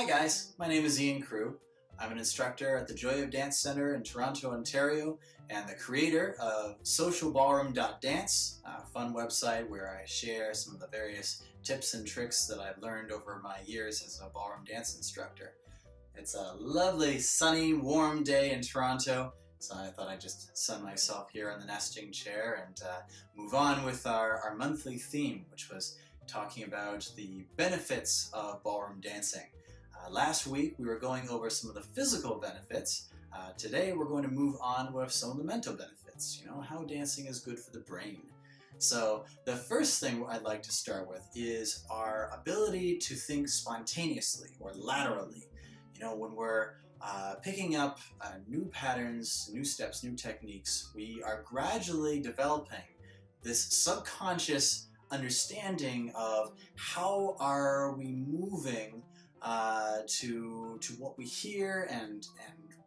Hi guys, my name is Ian Crew. I'm an instructor at the Joy of Dance Center in Toronto, Ontario, and the creator of SocialBallroom.Dance, a fun website where I share some of the various tips and tricks that I've learned over my years as a ballroom dance instructor. It's a lovely, sunny, warm day in Toronto, so I thought I'd just sun myself here on the nesting chair and move on with our monthly theme, which was talking about the benefits of ballroom dancing. Last week we were going over some of the physical benefits. Today we're going to move on with some of the mental benefits, how dancing is good for the brain. So the first thing I'd like to start with is our ability to think spontaneously or laterally. When we're picking up new patterns, new steps, new techniques, we are gradually developing this subconscious understanding of how are we moving to what we hear and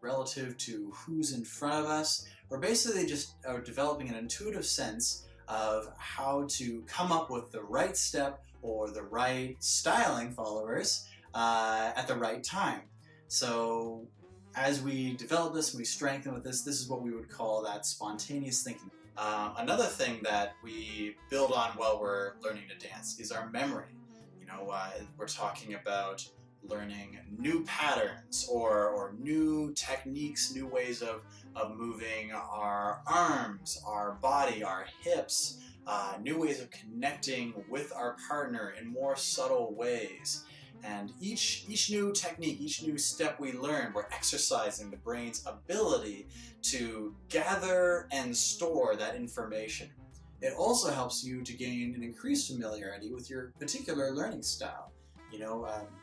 relative to who's in front of us. We're basically just developing an intuitive sense of how to come up with the right step or the right styling followers at the right time. So as we develop this and we strengthen with this is what we would call that spontaneous thinking. Another thing that we build on while we're learning to dance is our memory. We're talking about learning new patterns or new techniques, new ways of moving our arms, our body, our hips, new ways of connecting with our partner in more subtle ways. And each new technique, each new step we learn, we're exercising the brain's ability to gather and store that information. It also helps you to gain an increased familiarity with your particular learning style.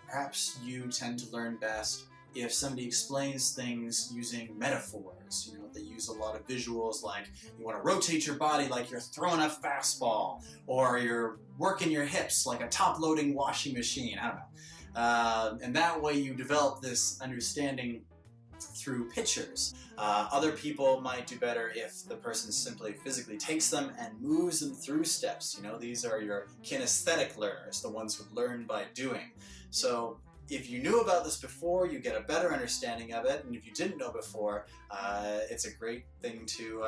Perhaps you tend to learn best if somebody explains things using metaphors. They use a lot of visuals, like you want to rotate your body like you're throwing a fastball, or you're working your hips like a top-loading washing machine. I don't know. And that way you develop this understanding through pictures. Other people might do better if the person simply physically takes them and moves them through steps. These are your kinesthetic learners, the ones who learn by doing. So if you knew about this before, you get a better understanding of it, and if you didn't know before, it's a great thing to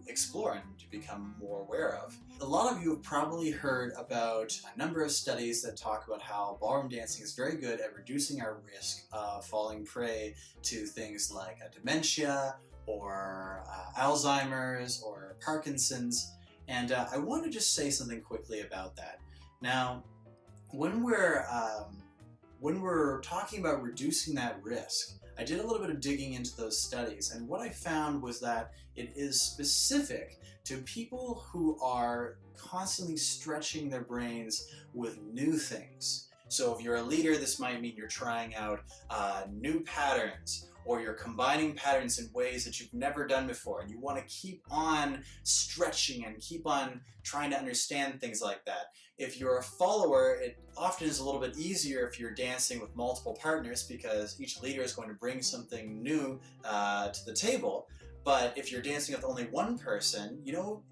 explore and to become more aware of. A lot of you have probably heard about a number of studies that talk about how ballroom dancing is very good at reducing our risk of falling prey to things like dementia or Alzheimer's or Parkinson's, and I want to just say something quickly about that. Now, when we're talking about reducing that risk, I did a little bit of digging into those studies, and what I found was that it is specific to people who are constantly stretching their brains with new things. So if you're a leader, this might mean you're trying out new patterns, or you're combining patterns in ways that you've never done before, and you want to keep on stretching and keep on trying to understand things like that. If you're a follower, it often is a little bit easier if you're dancing with multiple partners, because each leader is going to bring something new to the table. But if you're dancing with only one person, you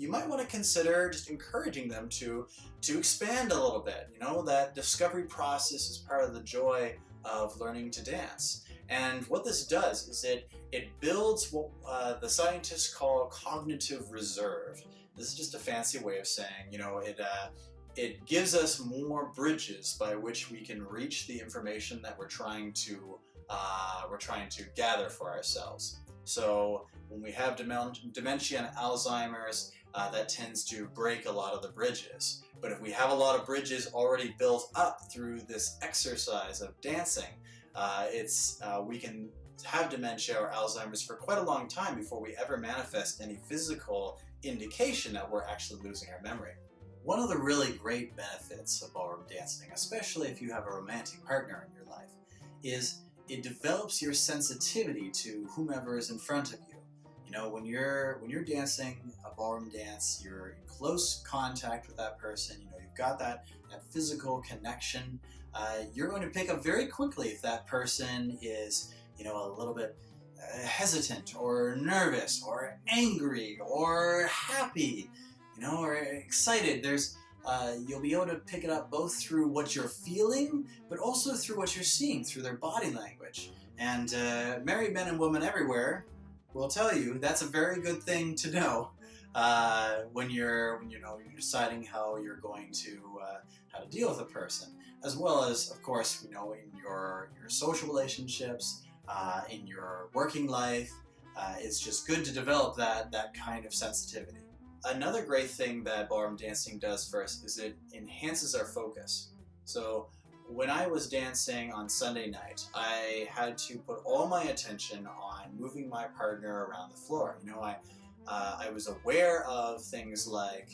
might want to consider just encouraging them to expand a little bit. That discovery process is part of the joy of learning to dance. And what this does is it builds what the scientists call cognitive reserve. This is just a fancy way of saying, it gives us more bridges by which we can reach the information that we're trying to gather for ourselves. So when we have dementia and Alzheimer's, that tends to break a lot of the bridges. But if we have a lot of bridges already built up through this exercise of dancing, we can have dementia or Alzheimer's for quite a long time before we ever manifest any physical indication that we're actually losing our memory. One of the really great benefits of ballroom dancing, especially if you have a romantic partner in your life, is it develops your sensitivity to whomever is in front of you. When you're dancing a ballroom dance, you're in close contact with that person. You've got that physical connection. You're going to pick up very quickly if that person is, a little bit hesitant or nervous or angry or happy, or excited. There's you'll be able to pick it up both through what you're feeling, but also through what you're seeing, through their body language. And married men and women everywhere will tell you that's a very good thing to know when you're deciding how you're going to how to deal with a person, as well as, of course, in your social relationships, in your working life. It's just good to develop that kind of sensitivity. Another great thing that ballroom dancing does for us is it enhances our focus. So when I was dancing on Sunday night, I had to put all my attention on moving my partner around the floor. I was aware of things like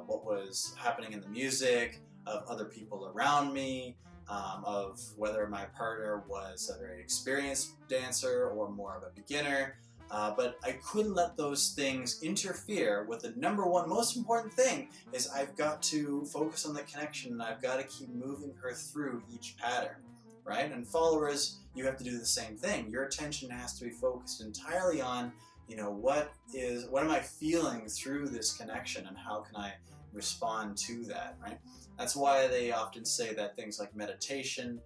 what was happening in the music, of other people around me, of whether my partner was a very experienced dancer or more of a beginner. But I couldn't let those things interfere with the number one most important thing is I've got to focus on the connection, and I've got to keep moving her through each pattern, right? And followers, you have to do the same thing. Your attention has to be focused entirely on, what am I feeling through this connection, and how can I respond to that, right? That's why they often say that things like meditation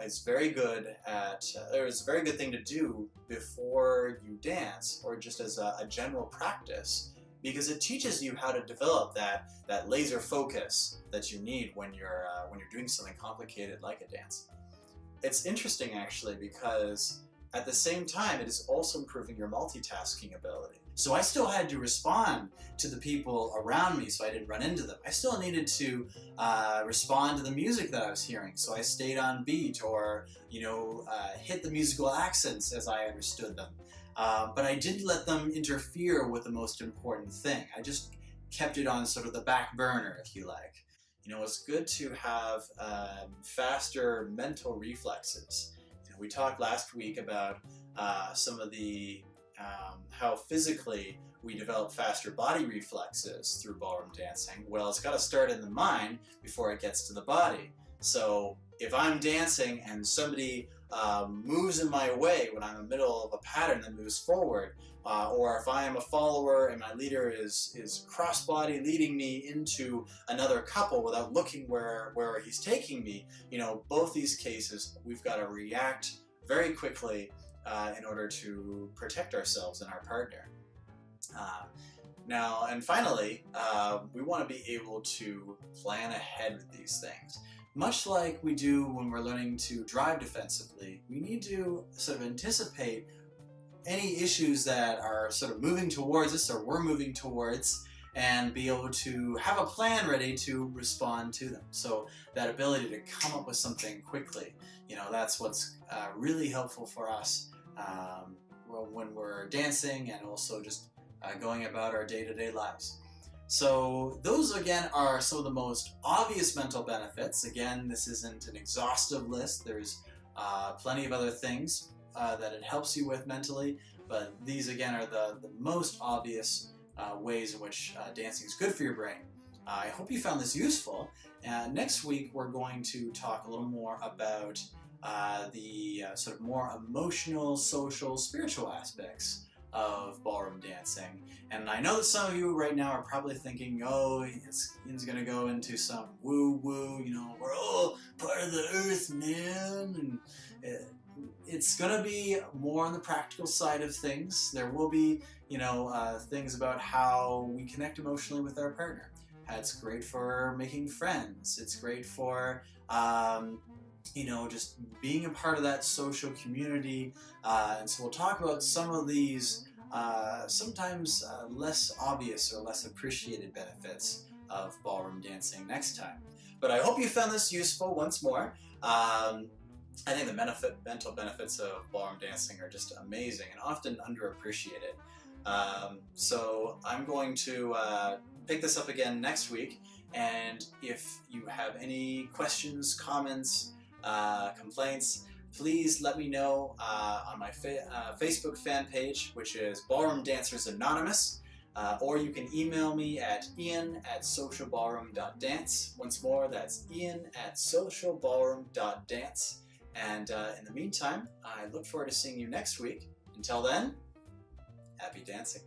is very good it's a very good thing to do before you dance, or just as a general practice, because it teaches you how to develop that laser focus that you need when you're doing something complicated like a dance. It's interesting actually, because at the same time it is also improving your multitasking ability. So I still had to respond to the people around me so I didn't run into them. I still needed to respond to the music that I was hearing, so I stayed on beat, or hit the musical accents as I understood them. But I didn't let them interfere with the most important thing. I just kept it on sort of the back burner, if you like. It's good to have faster mental reflexes. We talked last week about some of the how physically we develop faster body reflexes through ballroom dancing. Well, it's got to start in the mind before it gets to the body. So if I'm dancing and somebody moves in my way when I'm in the middle of a pattern that moves forward, or if I am a follower and my leader is cross-body leading me into another couple without looking where he's taking me, both these cases we've got to react very quickly in order to protect ourselves and our partner. Now, and finally, we want to be able to plan ahead with these things. Much like we do when we're learning to drive defensively, we need to sort of anticipate any issues that are sort of moving towards us, or we're moving towards, and be able to have a plan ready to respond to them. So that ability to come up with something quickly, that's what's really helpful for us when we're dancing, and also just going about our day-to-day lives. So those again are some of the most obvious mental benefits. Again, this isn't an exhaustive list. There's plenty of other things that it helps you with mentally, but these again are the most obvious ways in which dancing is good for your brain. I hope you found this useful. Next week we're going to talk a little more about the sort of more emotional, social, spiritual aspects of ballroom dancing. And I know that some of you right now are probably thinking, oh, Ian's gonna go into some woo-woo, we're all part of the earth, man. And it's gonna be more on the practical side of things. There will be, things about how we connect emotionally with our partner. It's great for making friends. It's great for just being a part of that social community. And so we'll talk about some of these sometimes less obvious or less appreciated benefits of ballroom dancing next time. But I hope you found this useful once more. I think the mental benefits of ballroom dancing are just amazing and often underappreciated. So I'm going to pick this up again next week, and if you have any questions, comments, complaints, please let me know on my Facebook fan page, which is Ballroom Dancers Anonymous, or you can email me at ian@SocialBallroom.Dance. Once more, that's ian@SocialBallroom.Dance. And in the meantime, I look forward to seeing you next week. Until then, happy dancing.